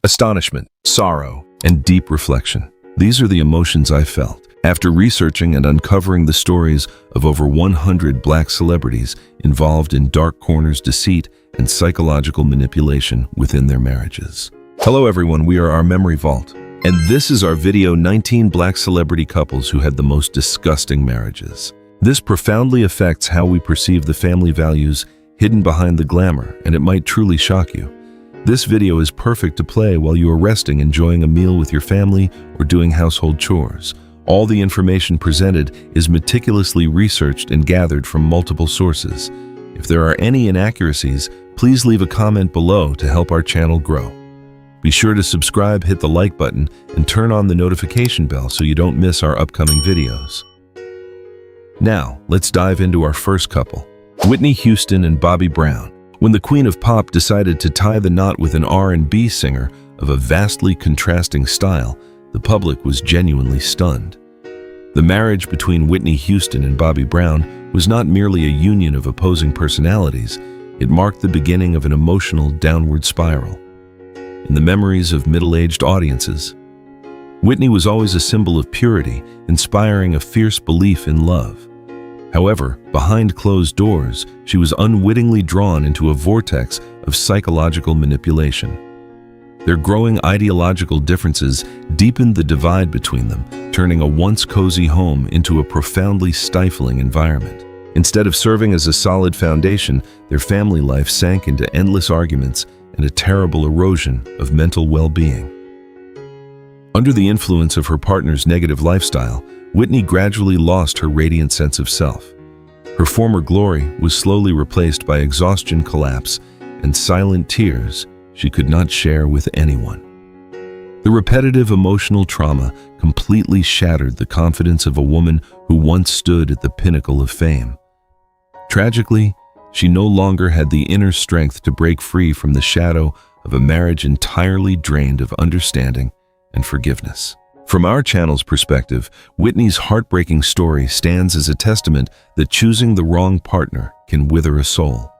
astonishment, sorrow, and deep reflection. These are the emotions I felt after researching and uncovering the stories of over 100 Black celebrities involved in dark corners, deceit, and psychological manipulation within their marriages. Hello everyone, we are our Memory Vault, and this is our video 19 Black celebrity couples who had the most disgusting marriages. This profoundly affects how we perceive the family values hidden behind the glamour, and it might truly shock you. This video is perfect to play while you are resting, enjoying a meal with your family, or doing household chores. All the information presented is meticulously researched and gathered from multiple sources. If there are any inaccuracies, please leave a comment below to help our channel grow. Be sure to subscribe, hit the like button, and turn on the notification bell so you don't miss our upcoming videos. Now, let's dive into our first couple, Whitney Houston and Bobby Brown. When the Queen of Pop decided to tie the knot with an R&B singer of a vastly contrasting style, the public was genuinely stunned. The marriage between Whitney Houston and Bobby Brown was not merely a union of opposing personalities, it marked the beginning of an emotional downward spiral. In the memories of middle-aged audiences, Whitney was always a symbol of purity, inspiring a fierce belief in love. However, behind closed doors, she was unwittingly drawn into a vortex of psychological manipulation. Their growing ideological differences deepened the divide between them, turning a once cozy home into a profoundly stifling environment. Instead of serving as a solid foundation, their family life sank into endless arguments and a terrible erosion of mental well-being. Under the influence of her partner's negative lifestyle, Whitney gradually lost her radiant sense of self. Her former glory was slowly replaced by exhaustion, collapse, and silent tears she could not share with anyone. The repetitive emotional trauma completely shattered the confidence of a woman who once stood at the pinnacle of fame. Tragically, she no longer had the inner strength to break free from the shadow of a marriage entirely drained of understanding and forgiveness. From our channel's perspective, Whitney's heartbreaking story stands as a testament that choosing the wrong partner can wither a soul.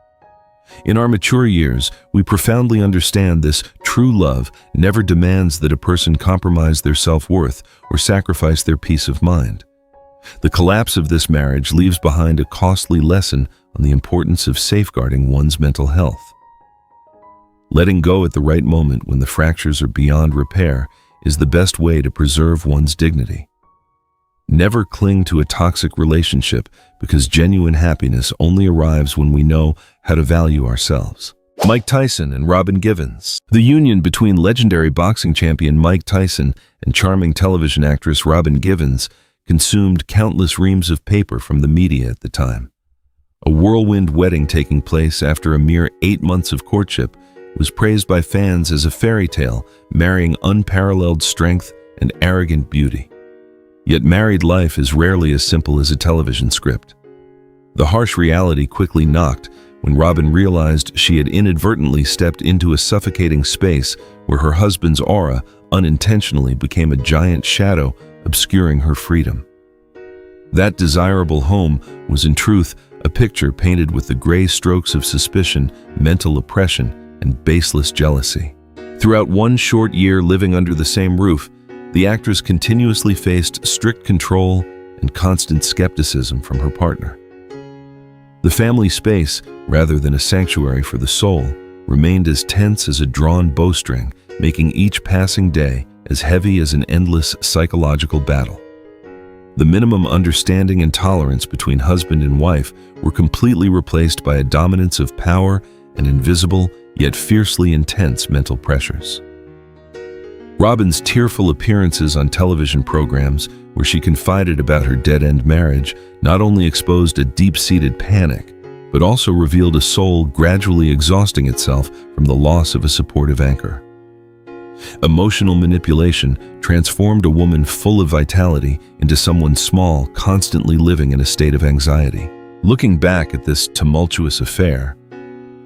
In our mature years, we profoundly understand this: true love never demands that a person compromise their self-worth or sacrifice their peace of mind. The collapse of this marriage leaves behind a costly lesson on the importance of safeguarding one's mental health. Letting go at the right moment when the fractures are beyond repair is the best way to preserve one's dignity. Never cling to a toxic relationship, because genuine happiness only arrives when we know how to value ourselves. Mike Tyson and Robin Givens. The union between legendary boxing champion Mike Tyson and charming television actress Robin Givens consumed countless reams of paper from the media at the time. A whirlwind wedding taking place after a mere 8 months of courtship was praised by fans as a fairy tale, marrying unparalleled strength and arrogant beauty. Yet married life is rarely as simple as a television script. The harsh reality quickly knocked when Robin realized she had inadvertently stepped into a suffocating space where her husband's aura unintentionally became a giant shadow obscuring her freedom. That desirable home was in truth a picture painted with the gray strokes of suspicion, mental oppression, and baseless jealousy. Throughout one short year living under the same roof, the actress continuously faced strict control and constant skepticism from her partner. The family space, rather than a sanctuary for the soul, remained as tense as a drawn bowstring, making each passing day as heavy as an endless psychological battle. The minimum understanding and tolerance between husband and wife were completely replaced by a dominance of power and invisible yet fiercely intense mental pressures. Robin's tearful appearances on television programs where she confided about her dead-end marriage not only exposed a deep-seated panic, but also revealed a soul gradually exhausting itself from the loss of a supportive anchor. Emotional manipulation transformed a woman full of vitality into someone small, constantly living in a state of anxiety. Looking back at this tumultuous affair,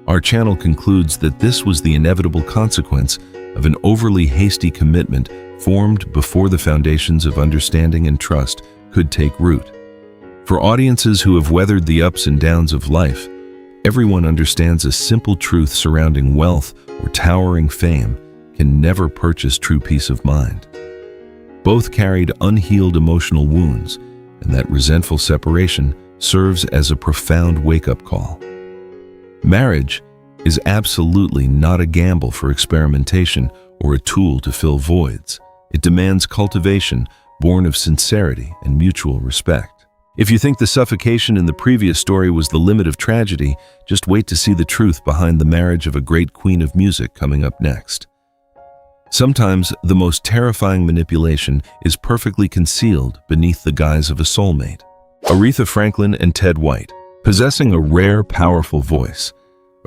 our channel concludes that this was the inevitable consequence of an overly hasty commitment formed before the foundations of understanding and trust could take root. For audiences who have weathered the ups and downs of life, everyone understands a simple truth surrounding wealth or towering fame: can never purchase true peace of mind. Both carried unhealed emotional wounds, and that resentful separation serves as a profound wake-up call. Marriage is absolutely not a gamble for experimentation or a tool to fill voids. It demands cultivation born of sincerity and mutual respect. If you think the suffocation in the previous story was the limit of tragedy, just wait to see the truth behind the marriage of a great queen of music coming up next. Sometimes the most terrifying manipulation is perfectly concealed beneath the guise of a soulmate. Aretha Franklin and Ted White. Possessing a rare, powerful voice,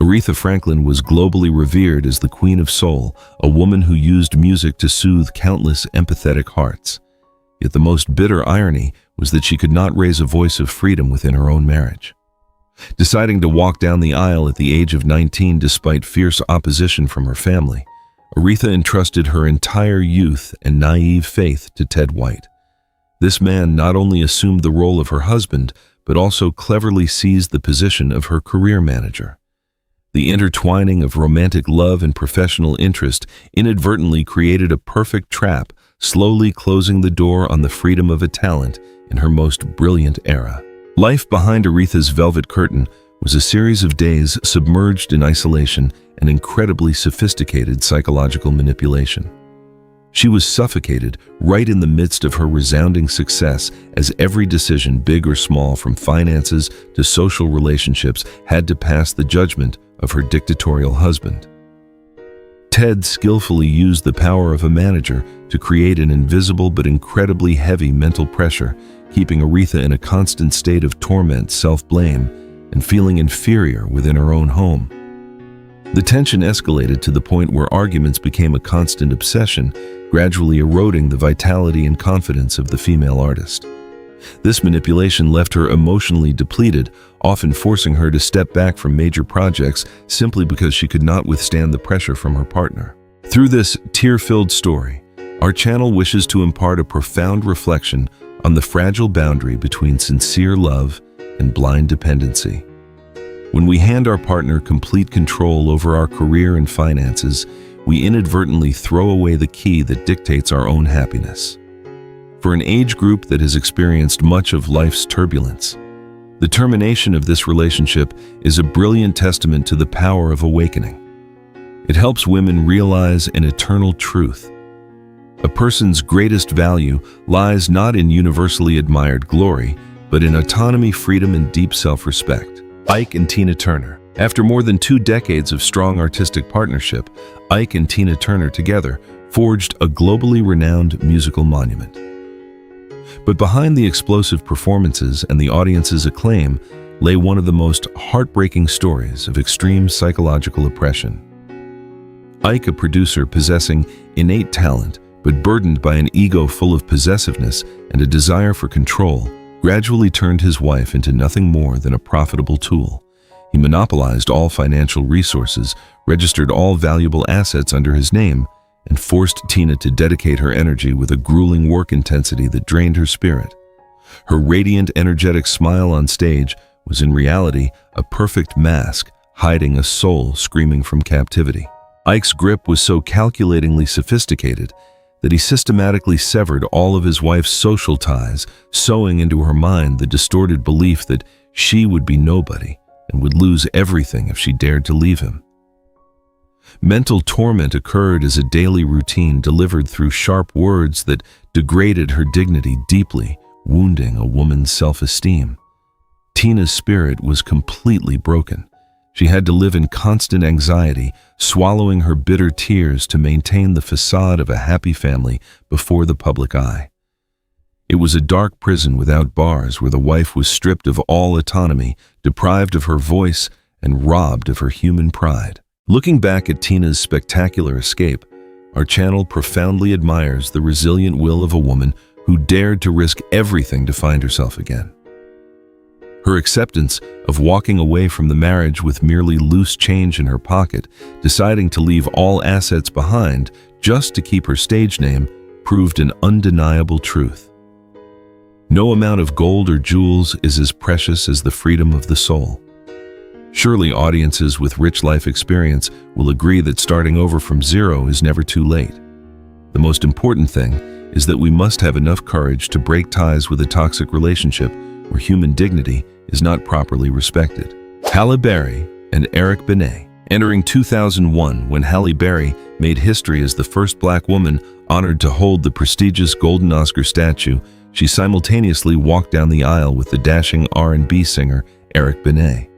Aretha Franklin was globally revered as the Queen of Soul, a woman who used music to soothe countless empathetic hearts. Yet the most bitter irony was that she could not raise a voice of freedom within her own marriage. Deciding to walk down the aisle at the age of 19 despite fierce opposition from her family, Aretha entrusted her entire youth and naive faith to Ted White. This man not only assumed the role of her husband, but also cleverly seized the position of her career manager. The intertwining of romantic love and professional interest inadvertently created a perfect trap, slowly closing the door on the freedom of a talent in her most brilliant era. Life behind Aretha's velvet curtain was a series of days submerged in isolation and incredibly sophisticated psychological manipulation. She was suffocated right in the midst of her resounding success, as every decision, big or small, from finances to social relationships, had to pass the judgment of her dictatorial husband. Ted skillfully used the power of a manager to create an invisible but incredibly heavy mental pressure, keeping Aretha in a constant state of torment, self-blame, and feeling inferior within her own home. The tension escalated to the point where arguments became a constant obsession, gradually eroding the vitality and confidence of the female artist. This manipulation left her emotionally depleted, often forcing her to step back from major projects simply because she could not withstand the pressure from her partner. Through this tear-filled story, our channel wishes to impart a profound reflection on the fragile boundary between sincere love and blind dependency. When we hand our partner complete control over our career and finances, we inadvertently throw away the key that dictates our own happiness. For an age group that has experienced much of life's turbulence, the termination of this relationship is a brilliant testament to the power of awakening. It helps women realize an eternal truth. A person's greatest value lies not in universally admired glory, but in autonomy, freedom, and deep self-respect. Ike and Tina Turner. After more than 2 decades of strong artistic partnership, Ike and Tina Turner together forged a globally renowned musical monument. But behind the explosive performances and the audience's acclaim lay one of the most heartbreaking stories of extreme psychological oppression. Ike, a producer possessing innate talent but burdened by an ego full of possessiveness and a desire for control, gradually turned his wife into nothing more than a profitable tool. He monopolized all financial resources, registered all valuable assets under his name, and forced Tina to dedicate her energy with a grueling work intensity that drained her spirit. Her radiant, energetic smile on stage was in reality a perfect mask hiding a soul screaming from captivity. Ike's grip was so calculatingly sophisticated that he systematically severed all of his wife's social ties, sowing into her mind the distorted belief that she would be nobody and would lose everything if she dared to leave him. Mental torment occurred as a daily routine delivered through sharp words that degraded her dignity deeply, wounding a woman's self-esteem. Tina's spirit was completely broken. She had to live in constant anxiety, swallowing her bitter tears to maintain the facade of a happy family before the public eye. It was a dark prison without bars where the wife was stripped of all autonomy, deprived of her voice, and robbed of her human pride. Looking back at Tina's spectacular escape, our channel profoundly admires the resilient will of a woman who dared to risk everything to find herself again. Her acceptance of walking away from the marriage with merely loose change in her pocket, deciding to leave all assets behind just to keep her stage name, proved an undeniable truth. No amount of gold or jewels is as precious as the freedom of the soul. Surely audiences with rich life experience will agree that starting over from zero is never too late. The most important thing is that we must have enough courage to break ties with a toxic relationship where human dignity is not properly respected. Halle Berry and Eric Benet. Entering 2001, when Halle Berry made history as the first black woman honored to hold the prestigious Golden Oscar statue, she simultaneously walked down the aisle with the dashing R&B singer Eric Benet.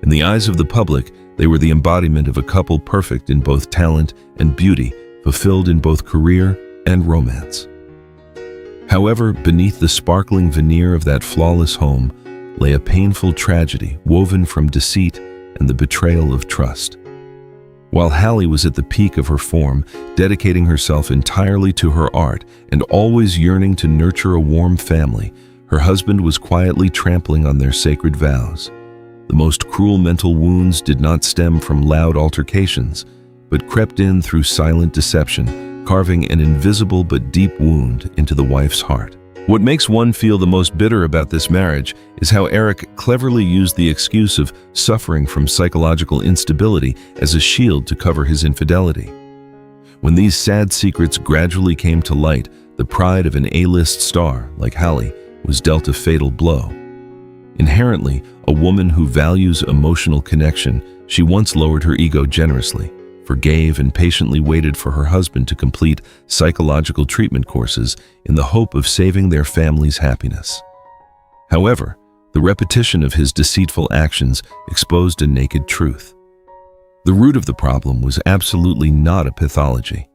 In the eyes of the public, they were the embodiment of a couple perfect in both talent and beauty, fulfilled in both career and romance. However, beneath the sparkling veneer of that flawless home lay a painful tragedy woven from deceit and the betrayal of trust. While Halle was at the peak of her form, dedicating herself entirely to her art and always yearning to nurture a warm family, her husband was quietly trampling on their sacred vows. The most cruel mental wounds did not stem from loud altercations, but crept in through silent deception, carving an invisible but deep wound into the wife's heart. What makes one feel the most bitter about this marriage is how Eric cleverly used the excuse of suffering from psychological instability as a shield to cover his infidelity. When these sad secrets gradually came to light, the pride of an A-list star like Halle was dealt a fatal blow. Inherently, a woman who values emotional connection, she once lowered her ego generously, forgave and patiently waited for her husband to complete psychological treatment courses in the hope of saving their family's happiness. However, the repetition of his deceitful actions exposed a naked truth. The root of the problem was absolutely not a pathology,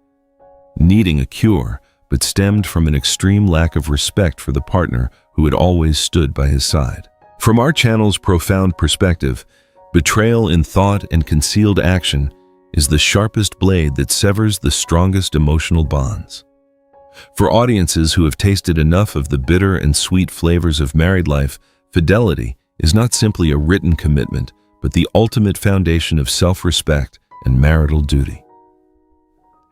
needing a cure, but stemmed from an extreme lack of respect for the partner who had always stood by his side. From our channel's profound perspective, betrayal in thought and concealed action is the sharpest blade that severs the strongest emotional bonds. For audiences who have tasted enough of the bitter and sweet flavors of married life, fidelity is not simply a written commitment, but the ultimate foundation of self-respect and marital duty.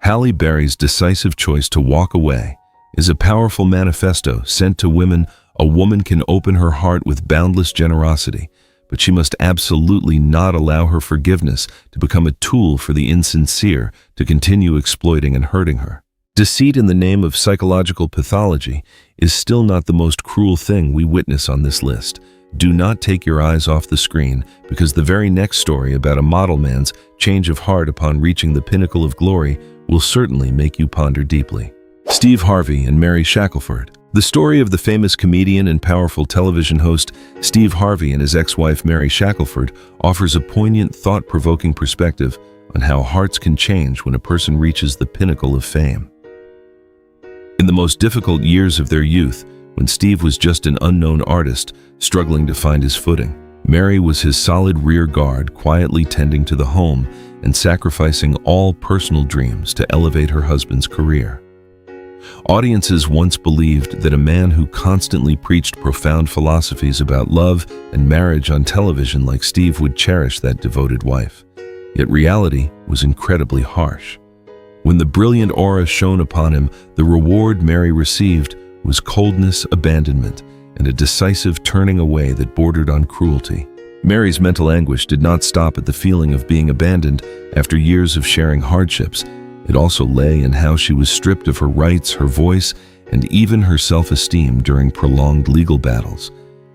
Halle Berry's decisive choice to walk away is a powerful manifesto sent to women. A woman can open her heart with boundless generosity, but she must absolutely not allow her forgiveness to become a tool for the insincere to continue exploiting and hurting her. Deceit in the name of psychological pathology is still not the most cruel thing we witness on this list. Do not take your eyes off the screen, because the very next story about a model man's change of heart upon reaching the pinnacle of glory will certainly make you ponder deeply. Steve Harvey and Mary Shackelford. The story of the famous comedian and powerful television host Steve Harvey and his ex-wife Mary Shackelford offers a poignant, thought-provoking perspective on how hearts can change when a person reaches the pinnacle of fame. In the most difficult years of their youth, when Steve was just an unknown artist struggling to find his footing, Mary was his solid rear guard, quietly tending to the home and sacrificing all personal dreams to elevate her husband's career. Audiences once believed that a man who constantly preached profound philosophies about love and marriage on television like Steve would cherish that devoted wife. Yet reality was incredibly harsh. When the brilliant aura shone upon him, the reward Mary received was coldness, abandonment, and a decisive turning away that bordered on cruelty. Mary's mental anguish did not stop at the feeling of being abandoned after years of sharing hardships. It also lay in how she was stripped of her rights, her voice, and even her self-esteem during prolonged legal battles.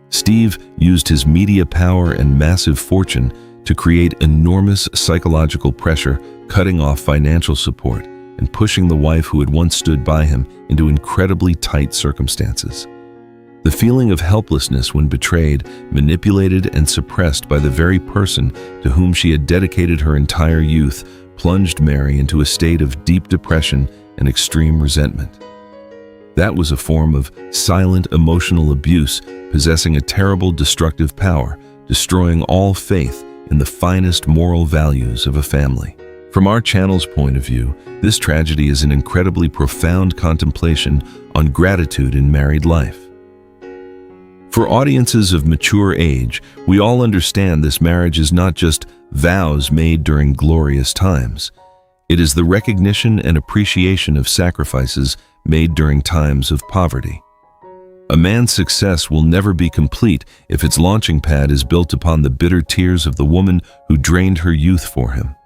Steve used his media power and massive fortune to create enormous psychological pressure, cutting off financial support and pushing the wife who had once stood by him into incredibly tight circumstances. The feeling of helplessness when betrayed, manipulated, and suppressed by the very person to whom she had dedicated her entire youth plunged Mary into a state of deep depression and extreme resentment. That was a form of silent emotional abuse, possessing a terrible destructive power, destroying all faith in the finest moral values of a family. From our channel's point of view, this tragedy is an incredibly profound contemplation on gratitude in married life. For audiences of mature age, we all understand this marriage is not just vows made during glorious times. It is the recognition and appreciation of sacrifices made during times of poverty. A man's success will never be complete if its launching pad is built upon the bitter tears of the woman who drained her youth for him.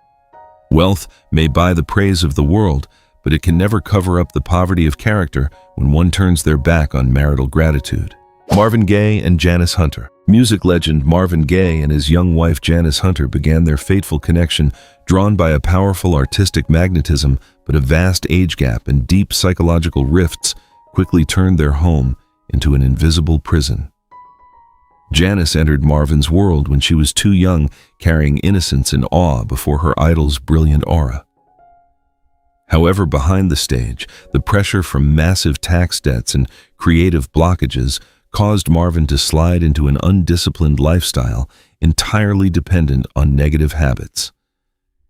Wealth may buy the praise of the world, but it can never cover up the poverty of character when one turns their back on marital gratitude. Marvin Gaye and Janice Hunter. Music legend Marvin Gaye and his young wife Janice Hunter began their fateful connection drawn by a powerful artistic magnetism, but a vast age gap and deep psychological rifts quickly turned their home into an invisible prison. Janice entered Marvin's world when she was too young, carrying innocence and awe before her idol's brilliant aura. However, behind the stage, the pressure from massive tax debts and creative blockages caused Marvin to slide into an undisciplined lifestyle entirely dependent on negative habits.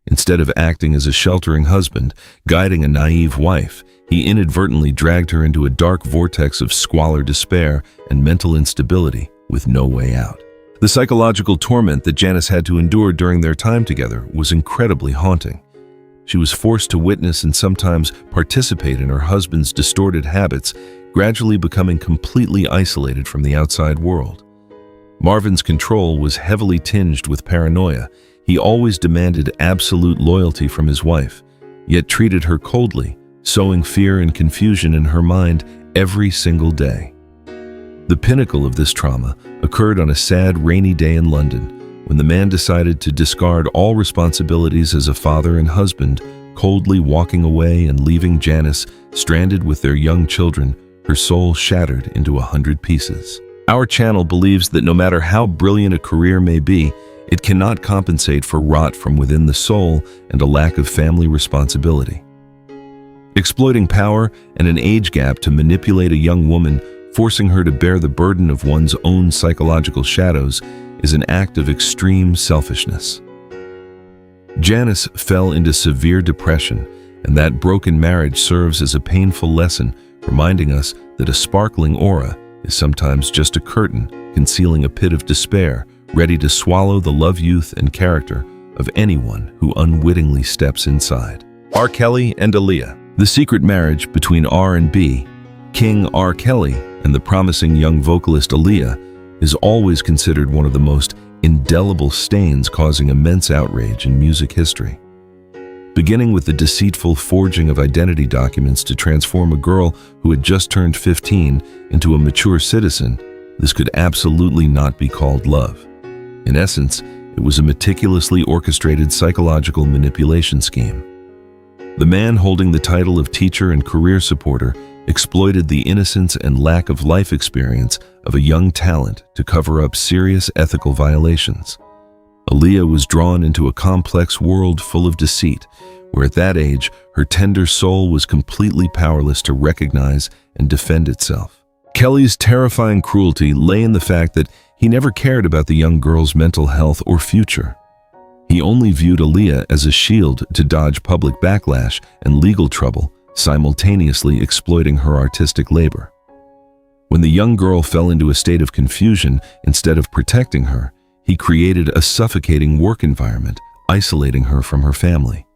Instead of acting as a sheltering husband, guiding a naive wife, he inadvertently dragged her into a dark vortex of squalor, despair, and mental instability with no way out. The psychological torment that Janice had to endure during their time together was incredibly haunting. She was forced to witness and sometimes participate in her husband's distorted habits, gradually becoming completely isolated from the outside world. Marvin's control was heavily tinged with paranoia. He always demanded absolute loyalty from his wife, yet treated her coldly, sowing fear and confusion in her mind every single day. The pinnacle of this trauma occurred on a sad, rainy day in London, when the man decided to discard all responsibilities as a father and husband, coldly walking away and leaving Janice stranded with their young children, her soul shattered into 100 pieces. Our channel believes that no matter how brilliant a career may be, it cannot compensate for rot from within the soul and a lack of family responsibility. Exploiting power and an age gap to manipulate a young woman, forcing her to bear the burden of one's own psychological shadows, is an act of extreme selfishness. Janice fell into severe depression, and that broken marriage serves as a painful lesson, reminding us that a sparkling aura is sometimes just a curtain concealing a pit of despair, ready to swallow the love, youth, and character of anyone who unwittingly steps inside. R. Kelly and Aaliyah. The secret marriage between R&B king R. Kelly and the promising young vocalist Aaliyah is always considered one of the most indelible stains causing immense outrage in music history. Beginning with the deceitful forging of identity documents to transform a girl who had just turned 15 into a mature citizen, this could absolutely not be called love. In essence, it was a meticulously orchestrated psychological manipulation scheme. The man holding the title of teacher and career supporter exploited the innocence and lack of life experience of a young talent to cover up serious ethical violations. Aaliyah was drawn into a complex world full of deceit, where at that age, her tender soul was completely powerless to recognize and defend itself. Kelly's terrifying cruelty lay in the fact that he never cared about the young girl's mental health or future. He only viewed Aaliyah as a shield to dodge public backlash and legal trouble, simultaneously exploiting her artistic labor. When the young girl fell into a state of confusion, instead of protecting her, he created a suffocating work environment, isolating her from her family.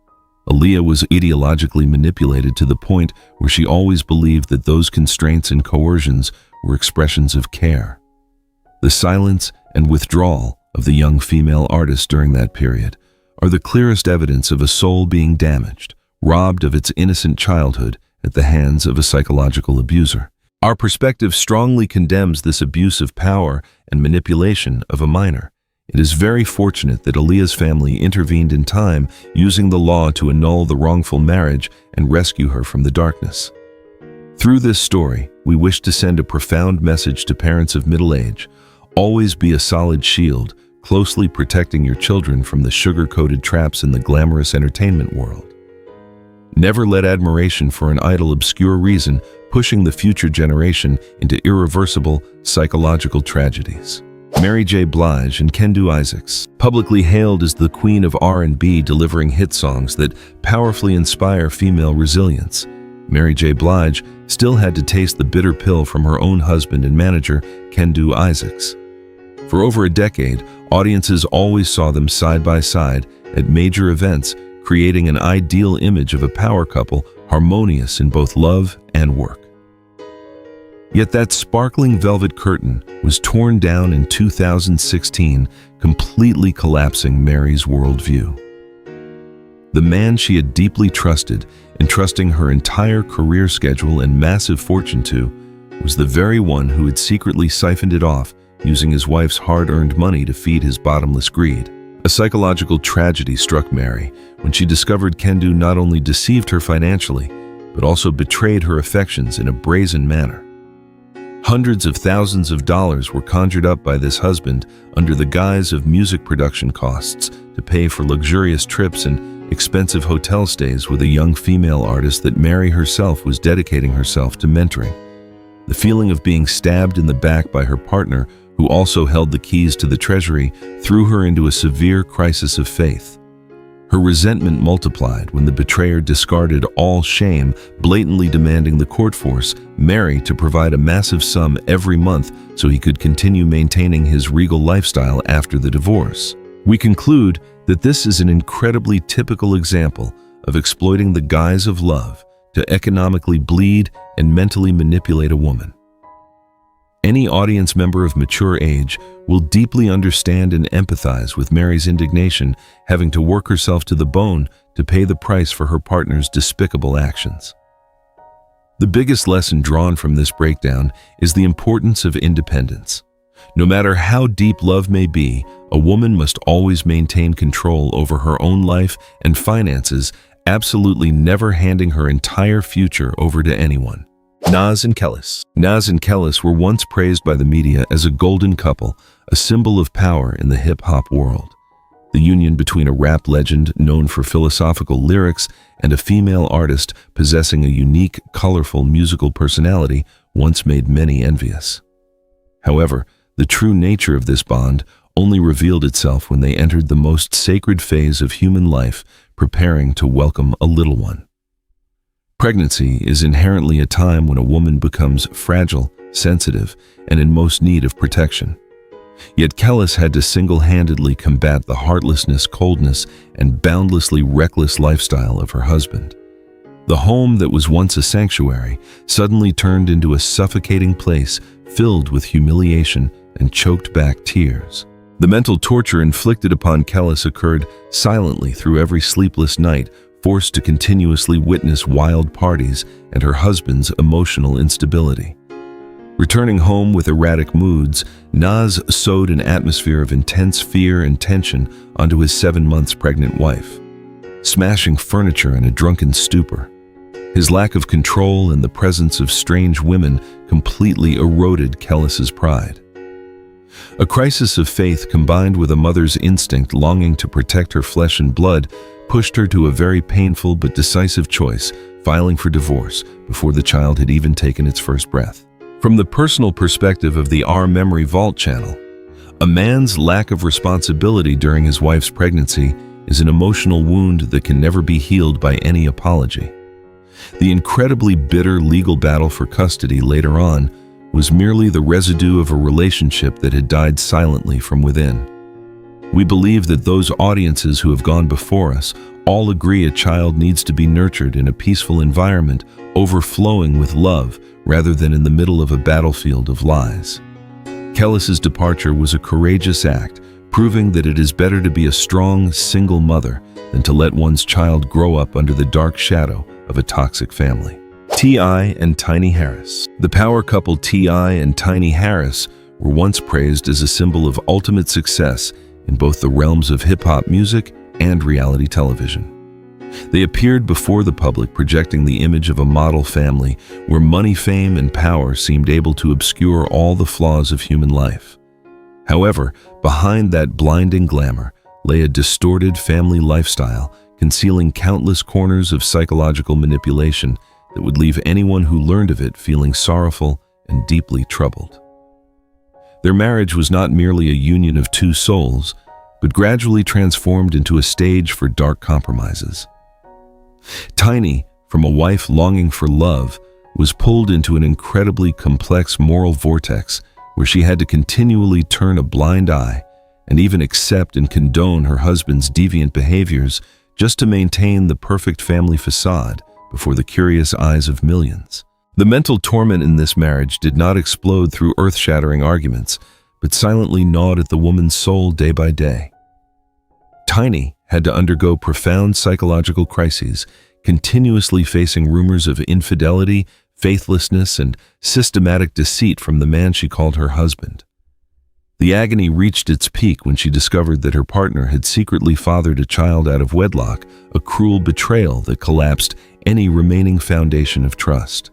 Aaliyah was ideologically manipulated to the point where she always believed that those constraints and coercions were expressions of care. The silence and withdrawal of the young female artist during that period are the clearest evidence of a soul being damaged, robbed of its innocent childhood at the hands of a psychological abuser. Our perspective strongly condemns this abuse of power and manipulation of a minor. It is very fortunate that Aaliyah's family intervened in time, using the law to annul the wrongful marriage and rescue her from the darkness. Through this story, we wish to send a profound message to parents of middle age. Always be a solid shield, closely protecting your children from the sugar-coated traps in the glamorous entertainment world. Never let admiration for an idol obscure reason, pushing the future generation into irreversible psychological tragedies. Mary J. Blige and Kendu Isaacs, publicly hailed as the queen of R&B, delivering hit songs that powerfully inspire female resilience, Mary J. Blige still had to taste the bitter pill from her own husband and manager, Kendu Isaacs. For over a decade, audiences always saw them side by side at major events, creating an ideal image of a power couple harmonious in both love and work. Yet that sparkling velvet curtain was torn down in 2016, completely collapsing Mary's worldview. The man she had deeply trusted, entrusting her entire career schedule and massive fortune to, was the very one who had secretly siphoned it off, using his wife's hard-earned money to feed his bottomless greed. A psychological tragedy struck Mary when she discovered Kendu not only deceived her financially, but also betrayed her affections in a brazen manner. Hundreds of thousands of dollars were conjured up by this husband under the guise of music production costs to pay for luxurious trips and expensive hotel stays with a young female artist that Mary herself was dedicating herself to mentoring. The feeling of being stabbed in the back by her partner, who also held the keys to the treasury, threw her into a severe crisis of faith. Her resentment multiplied when the betrayer discarded all shame, blatantly demanding the court force Mary to provide a massive sum every month so he could continue maintaining his regal lifestyle after the divorce. We conclude that this is an incredibly typical example of exploiting the guise of love to economically bleed and mentally manipulate a woman. Any audience member of mature age will deeply understand and empathize with Mary's indignation, having to work herself to the bone to pay the price for her partner's despicable actions. The biggest lesson drawn from this breakdown is the importance of independence. No matter how deep love may be, a woman must always maintain control over her own life and finances, absolutely never handing her entire future over to anyone. Nas and Kellis. Nas and Kellis were once praised by the media as a golden couple, a symbol of power in the hip-hop world. The union between a rap legend known for philosophical lyrics and a female artist possessing a unique, colorful musical personality once made many envious. However, the true nature of this bond only revealed itself when they entered the most sacred phase of human life, preparing to welcome a little one. Pregnancy is inherently a time when a woman becomes fragile, sensitive, and in most need of protection. Yet Kellis had to single-handedly combat the heartlessness, coldness, and boundlessly reckless lifestyle of her husband. The home that was once a sanctuary suddenly turned into a suffocating place filled with humiliation and choked back tears. The mental torture inflicted upon Kellis occurred silently through every sleepless night, forced to continuously witness wild parties and her husband's emotional instability. Returning home with erratic moods, Nas sowed an atmosphere of intense fear and tension onto his 7 months pregnant wife, smashing furniture in a drunken stupor. His lack of control and the presence of strange women completely eroded Kellis's pride. A crisis of faith combined with a mother's instinct longing to protect her flesh and blood pushed her to a very painful but decisive choice, filing for divorce before the child had even taken its first breath. From the personal perspective of the Our Memory Vault channel, a man's lack of responsibility during his wife's pregnancy is an emotional wound that can never be healed by any apology. The incredibly bitter legal battle for custody later on was merely the residue of a relationship that had died silently from within. We believe that those audiences who have gone before us all agree a child needs to be nurtured in a peaceful environment, overflowing with love, rather than in the middle of a battlefield of lies. Kellis's departure was a courageous act, proving that it is better to be a strong, single mother than to let one's child grow up under the dark shadow of a toxic family. T.I. and Tiny Harris. The power couple T.I. and Tiny Harris were once praised as a symbol of ultimate success in both the realms of hip-hop music and reality television. They appeared before the public projecting the image of a model family where money, fame, and power seemed able to obscure all the flaws of human life. However, behind that blinding glamour lay a distorted family lifestyle, concealing countless corners of psychological manipulation that would leave anyone who learned of it feeling sorrowful and deeply troubled. Their marriage was not merely a union of two souls, but gradually transformed into a stage for dark compromises. Tiny, from a wife longing for love, was pulled into an incredibly complex moral vortex where she had to continually turn a blind eye and even accept and condone her husband's deviant behaviors just to maintain the perfect family facade before the curious eyes of millions. The mental torment in this marriage did not explode through earth-shattering arguments, but silently gnawed at the woman's soul day by day. Tiny had to undergo profound psychological crises, continuously facing rumors of infidelity, faithlessness, and systematic deceit from the man she called her husband. The agony reached its peak when she discovered that her partner had secretly fathered a child out of wedlock, a cruel betrayal that collapsed any remaining foundation of trust.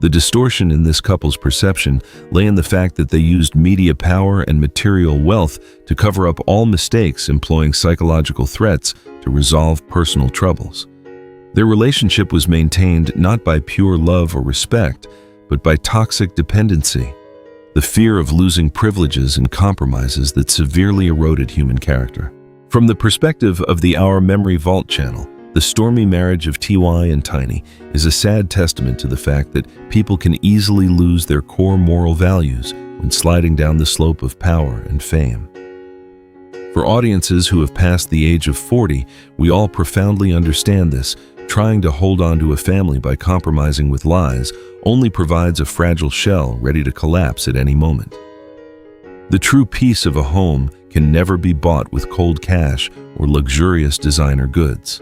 The distortion in this couple's perception lay in the fact that they used media power and material wealth to cover up all mistakes, employing psychological threats to resolve personal troubles. Their relationship was maintained not by pure love or respect, but by toxic dependency, the fear of losing privileges and compromises that severely eroded human character. From the perspective of the Our Memory Vault channel, the stormy marriage of TY and Tiny is a sad testament to the fact that people can easily lose their core moral values when sliding down the slope of power and fame. For audiences who have passed the age of 40, we all profoundly understand this. Trying to hold on to a family by compromising with lies only provides a fragile shell ready to collapse at any moment. The true peace of a home can never be bought with cold cash or luxurious designer goods.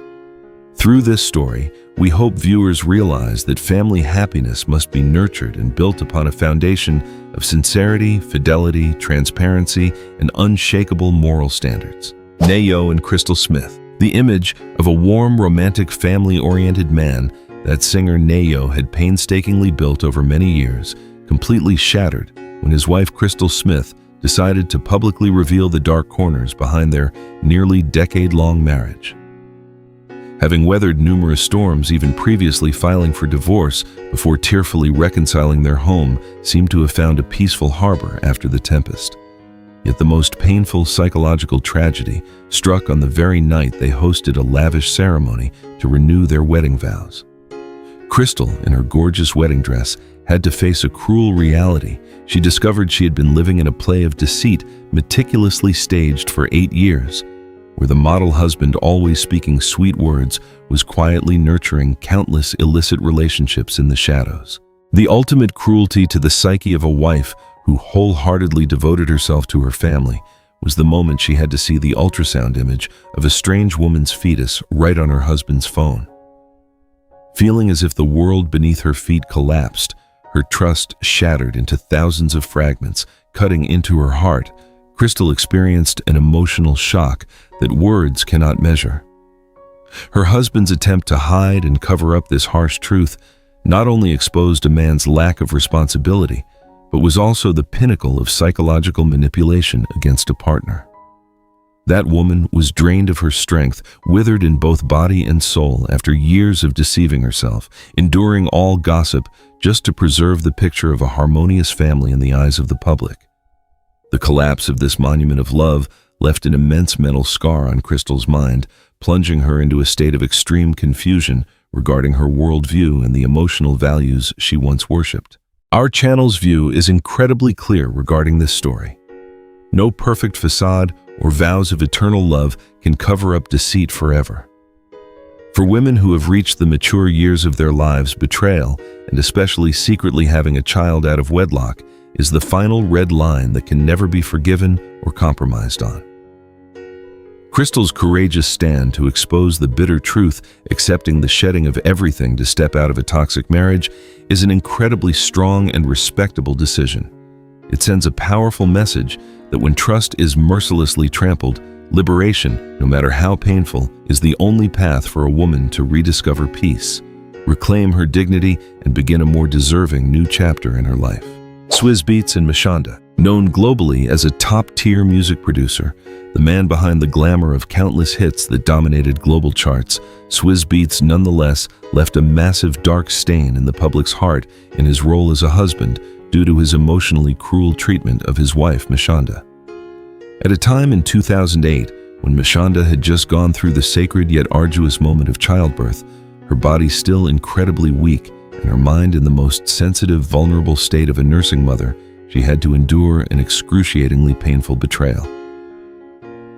Through this story, we hope viewers realize that family happiness must be nurtured and built upon a foundation of sincerity, fidelity, transparency, and unshakable moral standards. Nayo and Crystal Smith. The image of a warm, romantic, family-oriented man that singer Nayo had painstakingly built over many years, completely shattered when his wife Crystal Smith decided to publicly reveal the dark corners behind their nearly decade-long marriage. Having weathered numerous storms, even previously filing for divorce before tearfully reconciling their home, seemed to have found a peaceful harbor after the tempest. Yet the most painful psychological tragedy struck on the very night they hosted a lavish ceremony to renew their wedding vows. Crystal, in her gorgeous wedding dress, had to face a cruel reality. She discovered she had been living in a play of deceit meticulously staged for 8 years, where the model husband, always speaking sweet words, was quietly nurturing countless illicit relationships in the shadows. The ultimate cruelty to the psyche of a wife who wholeheartedly devoted herself to her family was the moment she had to see the ultrasound image of a strange woman's fetus right on her husband's phone. Feeling as if the world beneath her feet collapsed, her trust shattered into thousands of fragments, cutting into her heart, Crystal experienced an emotional shock that words cannot measure. Her husband's attempt to hide and cover up this harsh truth not only exposed a man's lack of responsibility, but was also the pinnacle of psychological manipulation against a partner. That woman was drained of her strength, withered in both body and soul after years of deceiving herself, enduring all gossip just to preserve the picture of a harmonious family in the eyes of the public. The collapse of this monument of love left an immense mental scar on Crystal's mind, plunging her into a state of extreme confusion regarding her worldview and the emotional values she once worshipped. Our channel's view is incredibly clear regarding this story. No perfect facade or vows of eternal love can cover up deceit forever. For women who have reached the mature years of their lives, betrayal, and especially secretly having a child out of wedlock, is the final red line that can never be forgiven or compromised on. Crystal's courageous stand to expose the bitter truth, accepting the shedding of everything to step out of a toxic marriage, is an incredibly strong and respectable decision. It sends a powerful message that when trust is mercilessly trampled, liberation, no matter how painful, is the only path for a woman to rediscover peace, reclaim her dignity, and begin a more deserving new chapter in her life. Swizz Beatz and Mashonda. Known globally as a top-tier music producer, the man behind the glamour of countless hits that dominated global charts, Swizz Beatz nonetheless left a massive dark stain in the public's heart in his role as a husband due to his emotionally cruel treatment of his wife, Mashonda. At a time in 2008, when Mashonda had just gone through the sacred yet arduous moment of childbirth, her body still incredibly weak and her mind in the most sensitive, vulnerable state of a nursing mother, she had to endure an excruciatingly painful betrayal.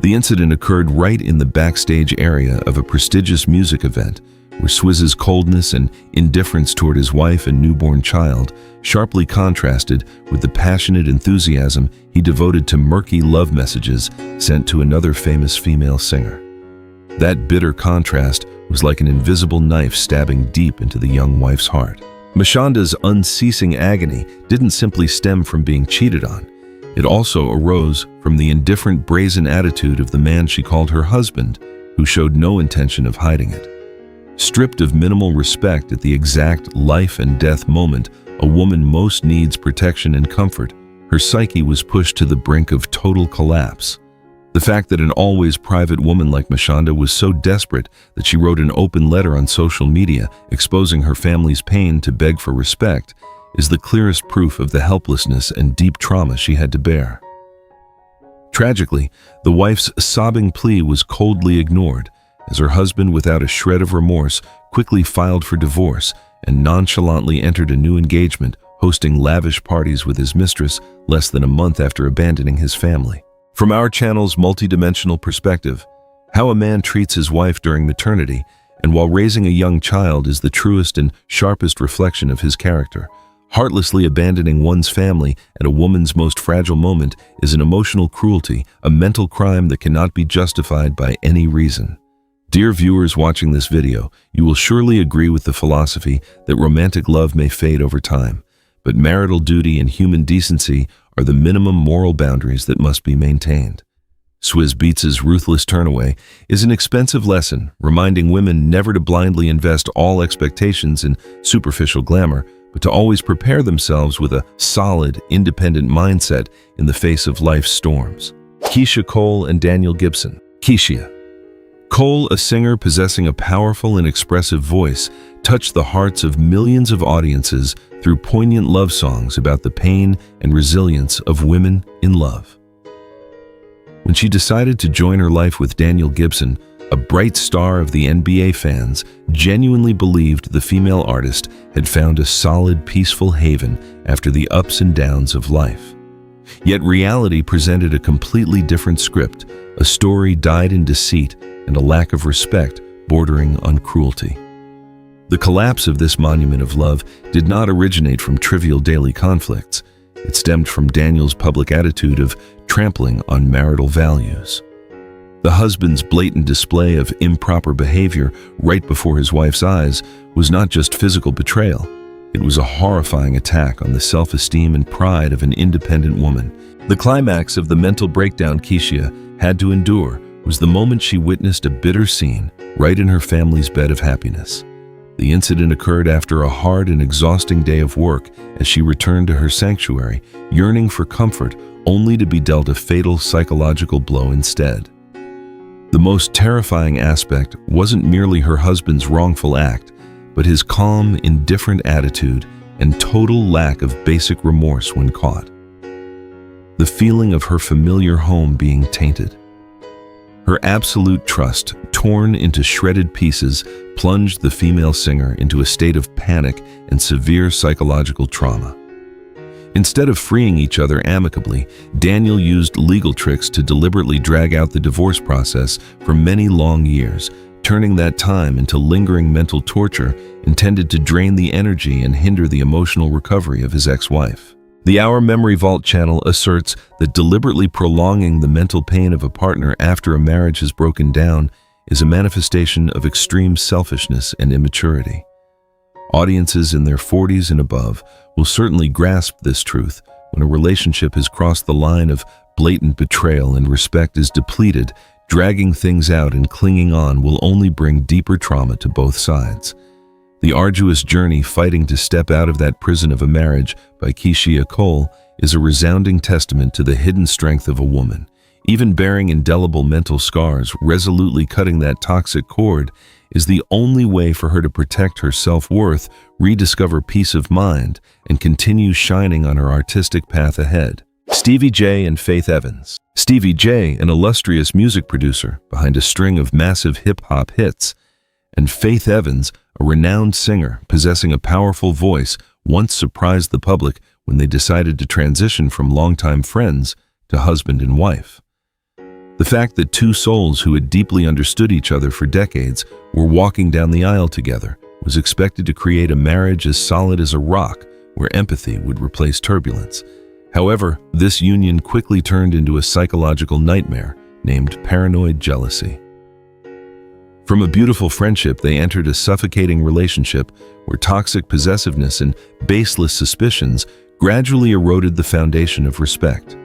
The incident occurred right in the backstage area of a prestigious music event, where Swiz's coldness and indifference toward his wife and newborn child sharply contrasted with the passionate enthusiasm he devoted to murky love messages sent to another famous female singer. That bitter contrast was like an invisible knife stabbing deep into the young wife's heart. Mashanda's unceasing agony didn't simply stem from being cheated on. It also arose from the indifferent, brazen attitude of the man she called her husband, who showed no intention of hiding it. Stripped of minimal respect at the exact life and death moment a woman most needs protection and comfort, her psyche was pushed to the brink of total collapse. The fact that an always private woman like Mashanda was so desperate that she wrote an open letter on social media exposing her family's pain to beg for respect is the clearest proof of the helplessness and deep trauma she had to bear. Tragically, the wife's sobbing plea was coldly ignored, as her husband, without a shred of remorse, quickly filed for divorce and nonchalantly entered a new engagement, hosting lavish parties with his mistress less than a month after abandoning his family. From our channel's multidimensional perspective, how a man treats his wife during maternity and while raising a young child is the truest and sharpest reflection of his character. Heartlessly abandoning one's family at a woman's most fragile moment is an emotional cruelty, a mental crime that cannot be justified by any reason. Dear viewers watching this video, you will surely agree with the philosophy that romantic love may fade over time, but marital duty and human decency are the minimum moral boundaries that must be maintained. Swizz Beatz' ruthless turnaway is an expensive lesson, reminding women never to blindly invest all expectations in superficial glamour, but to always prepare themselves with a solid, independent mindset in the face of life's storms. Keyshia Cole and Daniel Gibson. Keyshia Cole, a singer possessing a powerful and expressive voice, touched the hearts of millions of audiences through poignant love songs about the pain and resilience of women in love. When she decided to join her life with Daniel Gibson, a bright star of the NBA fans genuinely believed the female artist had found a solid, peaceful haven after the ups and downs of life. Yet reality presented a completely different script, a story dyed in deceit and a lack of respect bordering on cruelty. The collapse of this monument of love did not originate from trivial daily conflicts. It stemmed from Daniel's public attitude of trampling on marital values. The husband's blatant display of improper behavior right before his wife's eyes was not just physical betrayal. It was a horrifying attack on the self-esteem and pride of an independent woman. The climax of the mental breakdown Keyshia had to endure was the moment she witnessed a bitter scene right in her family's bed of happiness. The incident occurred after a hard and exhausting day of work as she returned to her sanctuary, yearning for comfort, only to be dealt a fatal psychological blow instead. The most terrifying aspect wasn't merely her husband's wrongful act, but his calm, indifferent attitude and total lack of basic remorse when caught. The feeling of her familiar home being tainted. Her absolute trust, torn into shredded pieces, plunged the female singer into a state of panic and severe psychological trauma. Instead of freeing each other amicably, Daniel used legal tricks to deliberately drag out the divorce process for many long years, turning that time into lingering mental torture intended to drain the energy and hinder the emotional recovery of his ex-wife. The Our Memory Vault channel asserts that deliberately prolonging the mental pain of a partner after a marriage has broken down is a manifestation of extreme selfishness and immaturity. Audiences in their 40s and above will certainly grasp this truth when a relationship has crossed the line of blatant betrayal and respect is depleted. Dragging things out and clinging on will only bring deeper trauma to both sides. The arduous journey fighting to step out of that prison of a marriage by Keyshia Cole is a resounding testament to the hidden strength of a woman. Even bearing indelible mental scars, resolutely cutting that toxic cord is the only way for her to protect her self-worth, rediscover peace of mind, and continue shining on her artistic path ahead. Stevie J and Faith Evans. Stevie J, an illustrious music producer behind a string of massive hip-hop hits, and Faith Evans, a renowned singer possessing a powerful voice, once surprised the public when they decided to transition from longtime friends to husband and wife. The fact that two souls who had deeply understood each other for decades were walking down the aisle together was expected to create a marriage as solid as a rock, where empathy would replace turbulence. However, this union quickly turned into a psychological nightmare named paranoid jealousy. From a beautiful friendship, they entered a suffocating relationship where toxic possessiveness and baseless suspicions gradually eroded the foundation of respect.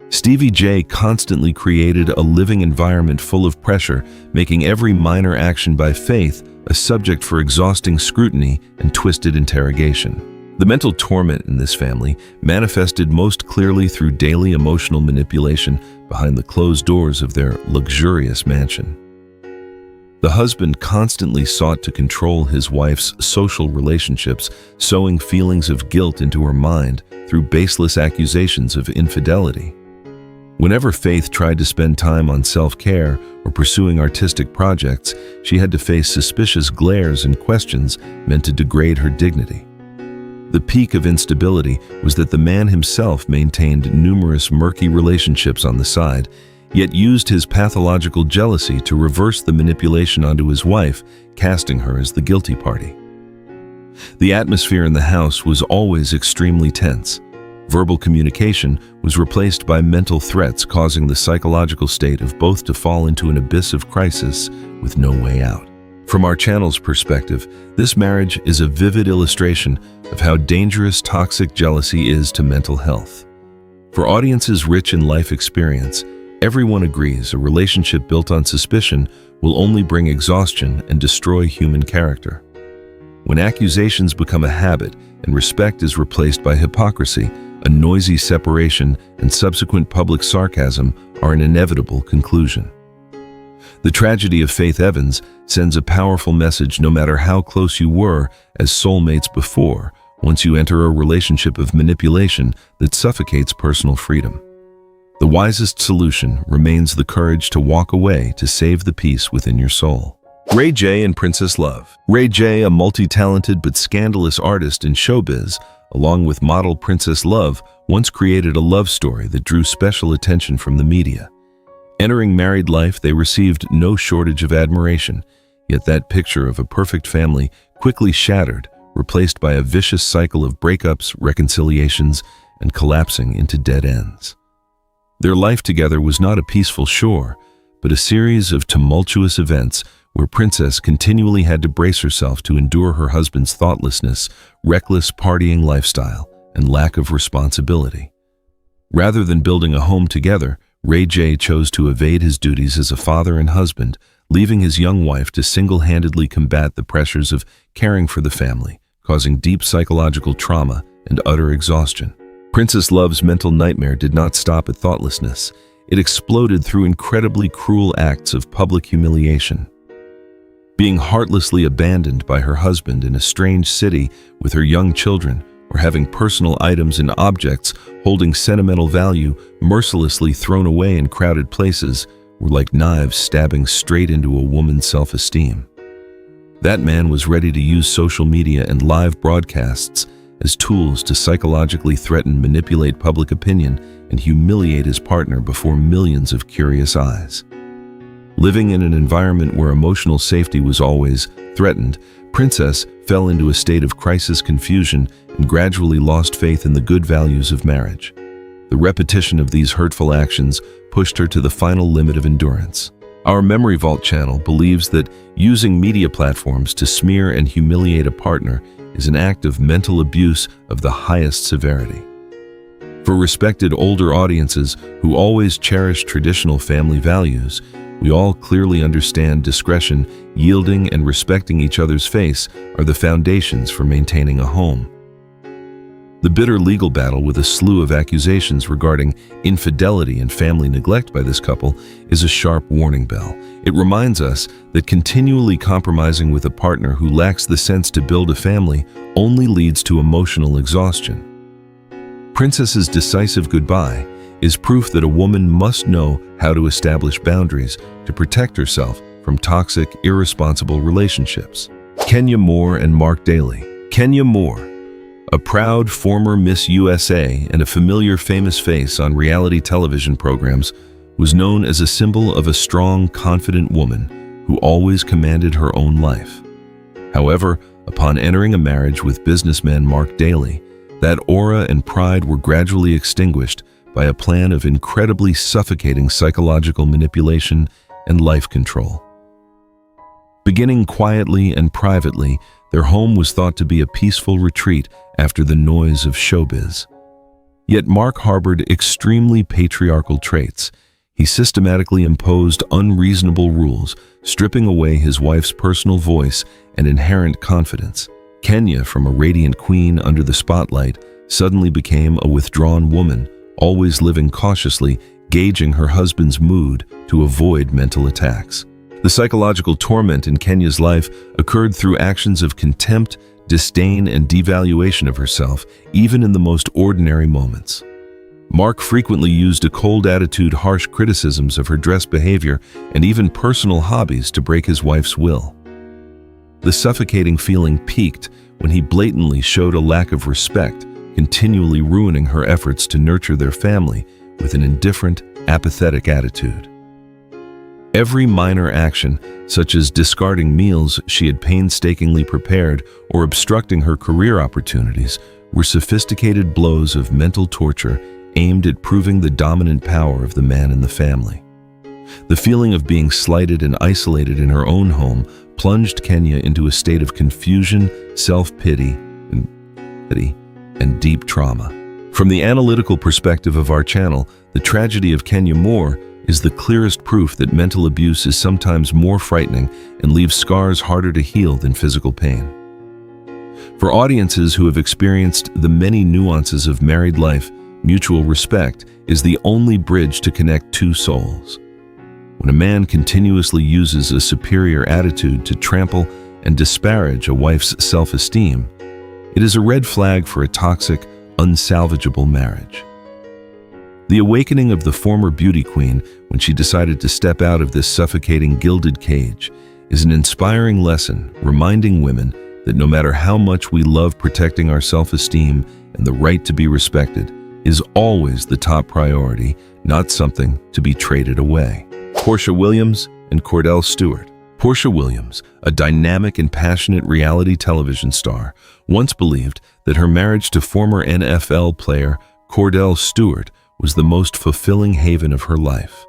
Stevie J constantly created a living environment full of pressure, making every minor action by Faith a subject for exhausting scrutiny and twisted interrogation. The mental torment in this family manifested most clearly through daily emotional manipulation behind the closed doors of their luxurious mansion. The husband constantly sought to control his wife's social relationships, sowing feelings of guilt into her mind through baseless accusations of infidelity. Whenever Faith tried to spend time on self-care or pursuing artistic projects, she had to face suspicious glares and questions meant to degrade her dignity. The peak of instability was that the man himself maintained numerous murky relationships on the side, yet used his pathological jealousy to reverse the manipulation onto his wife, casting her as the guilty party. The atmosphere in the house was always extremely tense. Verbal communication was replaced by mental threats, causing the psychological state of both to fall into an abyss of crisis with no way out. From our channel's perspective, this marriage is a vivid illustration of how dangerous toxic jealousy is to mental health. For audiences rich in life experience, everyone agrees a relationship built on suspicion will only bring exhaustion and destroy human character. When accusations become a habit and respect is replaced by hypocrisy, a noisy separation and subsequent public sarcasm are an inevitable conclusion. The tragedy of Faith Evans sends a powerful message no matter how close you were as soulmates before, once you enter a relationship of manipulation that suffocates personal freedom. The wisest solution remains the courage to walk away to save the peace within your soul. Ray J and Princess Love. Ray J, a multi-talented but scandalous artist in showbiz, along with model Princess Love, once created a love story that drew special attention from the media. Entering married life, they received no shortage of admiration, yet that picture of a perfect family quickly shattered, replaced by a vicious cycle of breakups, reconciliations, and collapsing into dead ends. Their life together was not a peaceful shore, but a series of tumultuous events where Princess continually had to brace herself to endure her husband's thoughtlessness, reckless partying lifestyle, and lack of responsibility. Rather than building a home together, Ray J chose to evade his duties as a father and husband, leaving his young wife to single-handedly combat the pressures of caring for the family, causing deep psychological trauma and utter exhaustion. Princess Love's mental nightmare did not stop at thoughtlessness. It exploded through incredibly cruel acts of public humiliation. Being heartlessly abandoned by her husband in a strange city with her young children, or having personal items and objects holding sentimental value mercilessly thrown away in crowded places, were like knives stabbing straight into a woman's self-esteem. That man was ready to use social media and live broadcasts as tools to psychologically threaten, manipulate public opinion, and humiliate his partner before millions of curious eyes. Living in an environment where emotional safety was always threatened, Princess fell into a state of crisis confusion and gradually lost faith in the good values of marriage. The repetition of these hurtful actions pushed her to the final limit of endurance. Our Memory Vault channel believes that using media platforms to smear and humiliate a partner is an act of mental abuse of the highest severity. For respected older audiences who always cherish traditional family values, we all clearly understand discretion, yielding, and respecting each other's face are the foundations for maintaining a home. The bitter legal battle with a slew of accusations regarding infidelity and family neglect by this couple is a sharp warning bell. It reminds us that continually compromising with a partner who lacks the sense to build a family only leads to emotional exhaustion. Princess's decisive goodbye is proof that a woman must know how to establish boundaries to protect herself from toxic, irresponsible relationships. Kenya Moore and Mark Daly. Kenya Moore, a proud former Miss USA and a familiar famous face on reality television programs, was known as a symbol of a strong, confident woman who always commanded her own life. However, upon entering a marriage with businessman Mark Daly, that aura and pride were gradually extinguished by a plan of incredibly suffocating psychological manipulation and life control. Beginning quietly and privately, their home was thought to be a peaceful retreat after the noise of showbiz. Yet Mark harbored extremely patriarchal traits. He systematically imposed unreasonable rules, stripping away his wife's personal voice and inherent confidence. Kenya, from a radiant queen under the spotlight, suddenly became a withdrawn woman, always living cautiously, gauging her husband's mood to avoid mental attacks. The psychological torment in Kenya's life occurred through actions of contempt, disdain, and devaluation of herself, even in the most ordinary moments. Mark frequently used a cold attitude, harsh criticisms of her dress behavior, and even personal hobbies to break his wife's will. The suffocating feeling peaked when he blatantly showed a lack of respect, continually ruining her efforts to nurture their family with an indifferent, apathetic attitude. Every minor action, such as discarding meals she had painstakingly prepared or obstructing her career opportunities, were sophisticated blows of mental torture aimed at proving the dominant power of the man in the family. The feeling of being slighted and isolated in her own home plunged Kenya into a state of confusion, self-pity, and deep trauma. From the analytical perspective of our channel, the tragedy of Kenya Moore is the clearest proof that mental abuse is sometimes more frightening and leaves scars harder to heal than physical pain. For audiences who have experienced the many nuances of married life, mutual respect is the only bridge to connect two souls. When a man continuously uses a superior attitude to trample and disparage a wife's self-esteem, it is a red flag for a toxic, unsalvageable marriage. The awakening of the former beauty queen when she decided to step out of this suffocating gilded cage is an inspiring lesson, reminding women that no matter how much we love protecting our self-esteem and the right to be respected is always the top priority, not something to be traded away. Portia Williams and Cordell Stewart. Portia Williams, a dynamic and passionate reality television star, once believed that her marriage to former NFL player Cordell Stewart was the most fulfilling haven of her life.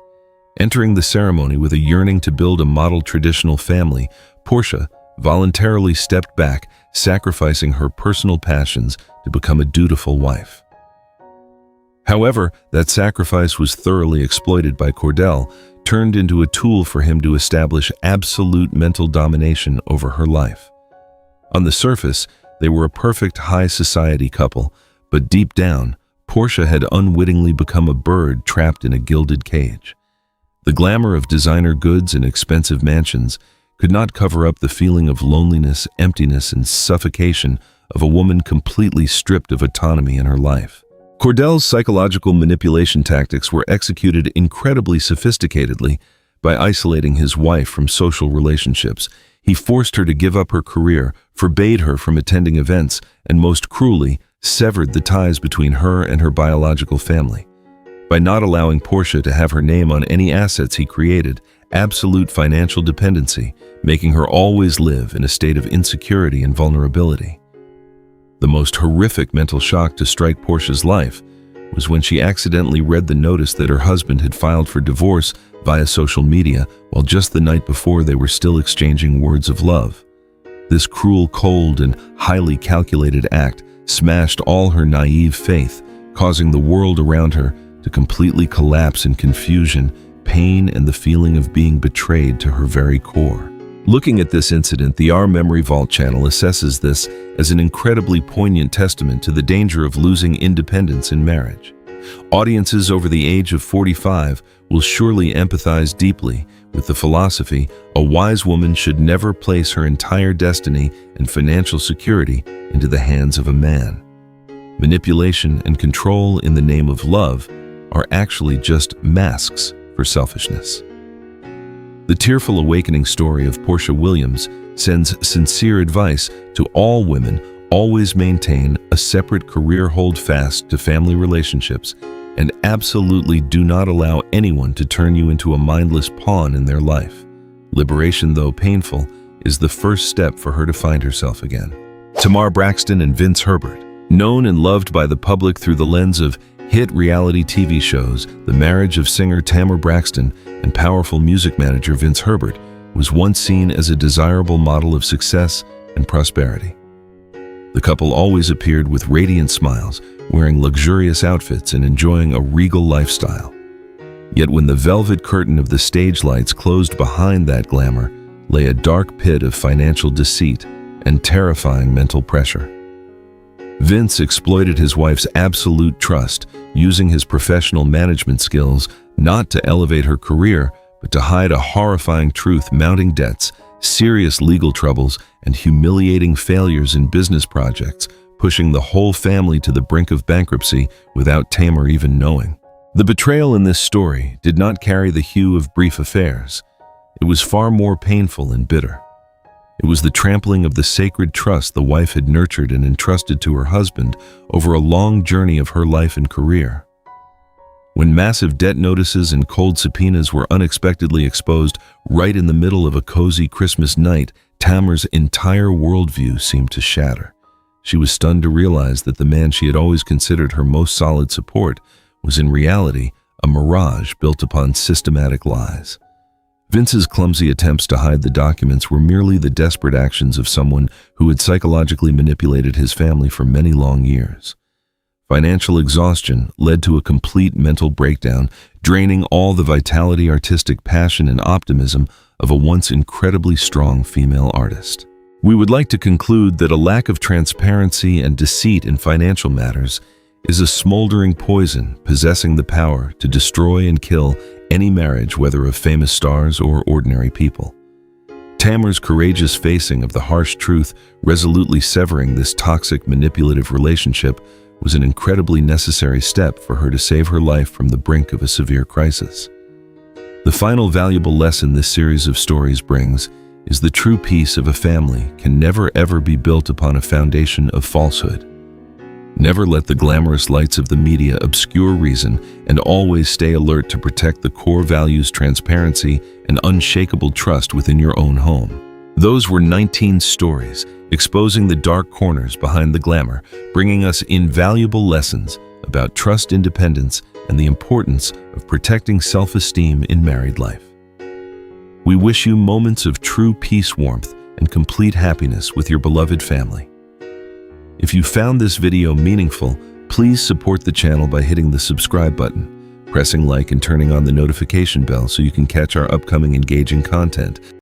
Entering the ceremony with a yearning to build a model traditional family, Portia voluntarily stepped back, sacrificing her personal passions to become a dutiful wife. However, that sacrifice was thoroughly exploited by Cordell, turned into a tool for him to establish absolute mental domination over her life. On the surface, they were a perfect high society couple, but deep down, Portia had unwittingly become a bird trapped in a gilded cage. The glamour of designer goods and expensive mansions could not cover up the feeling of loneliness, emptiness, and suffocation of a woman completely stripped of autonomy in her life. Cordell's psychological manipulation tactics were executed incredibly sophisticatedly. By isolating his wife from social relationships, he forced her to give up her career, forbade her from attending events, and most cruelly, severed the ties between her and her biological family. By not allowing Portia to have her name on any assets he created, absolute financial dependency, making her always live in a state of insecurity and vulnerability. The most horrific mental shock to strike Portia's life was when she accidentally read the notice that her husband had filed for divorce via social media, while just the night before they were still exchanging words of love. This cruel, cold, and highly calculated act smashed all her naive faith, causing the world around her to completely collapse in confusion, pain, and the feeling of being betrayed to her very core. Looking at this incident, the Our Memory Vault channel assesses this as an incredibly poignant testament to the danger of losing independence in marriage. Audiences over the age of 45 will surely empathize deeply with the philosophy a wise woman should never place her entire destiny and financial security into the hands of a man. Manipulation and control in the name of love are actually just masks for selfishness. The tearful awakening story of Portia Williams sends sincere advice to all women: always maintain a separate career, hold fast to family relationships, and absolutely do not allow anyone to turn you into a mindless pawn in their life. Liberation, though painful, is the first step for her to find herself again. Tamar Braxton and Vince Herbert. Known and loved by the public through the lens of hit reality TV shows, the marriage of singer Tamar Braxton and powerful music manager Vince Herbert was once seen as a desirable model of success and prosperity. The couple always appeared with radiant smiles, wearing luxurious outfits and enjoying a regal lifestyle. Yet when the velvet curtain of the stage lights closed behind that glamour, lay a dark pit of financial deceit and terrifying mental pressure. Vince exploited his wife's absolute trust, using his professional management skills not to elevate her career, but to hide a horrifying truth: mounting debts, serious legal troubles, and humiliating failures in business projects, pushing the whole family to the brink of bankruptcy without Tamar even knowing. The betrayal in this story did not carry the hue of brief affairs. It was far more painful and bitter. It was the trampling of the sacred trust the wife had nurtured and entrusted to her husband over a long journey of her life and career. When massive debt notices and cold subpoenas were unexpectedly exposed right in the middle of a cozy Christmas night, Tamar's entire worldview seemed to shatter. She was stunned to realize that the man she had always considered her most solid support was in reality a mirage built upon systematic lies. Vince's clumsy attempts to hide the documents were merely the desperate actions of someone who had psychologically manipulated his family for many long years. Financial exhaustion led to a complete mental breakdown, draining all the vitality, artistic passion, and optimism of a once incredibly strong female artist. We would like to conclude that a lack of transparency and deceit in financial matters is a smoldering poison possessing the power to destroy and kill any marriage, whether of famous stars or ordinary people. Tamar's courageous facing of the harsh truth, resolutely severing this toxic, manipulative relationship, was an incredibly necessary step for her to save her life from the brink of a severe crisis. The final valuable lesson this series of stories brings is the true peace of a family can never ever be built upon a foundation of falsehood. Never let the glamorous lights of the media obscure reason, and always stay alert to protect the core values: transparency and unshakable trust within your own home. Those were 19 stories, exposing the dark corners behind the glamour, bringing us invaluable lessons about trust, independence, and the importance of protecting self-esteem in married life. We wish you moments of true peace, warmth, and complete happiness with your beloved family. If you found this video meaningful, please support the channel by hitting the subscribe button, pressing like, and turning on the notification bell so you can catch our upcoming engaging content.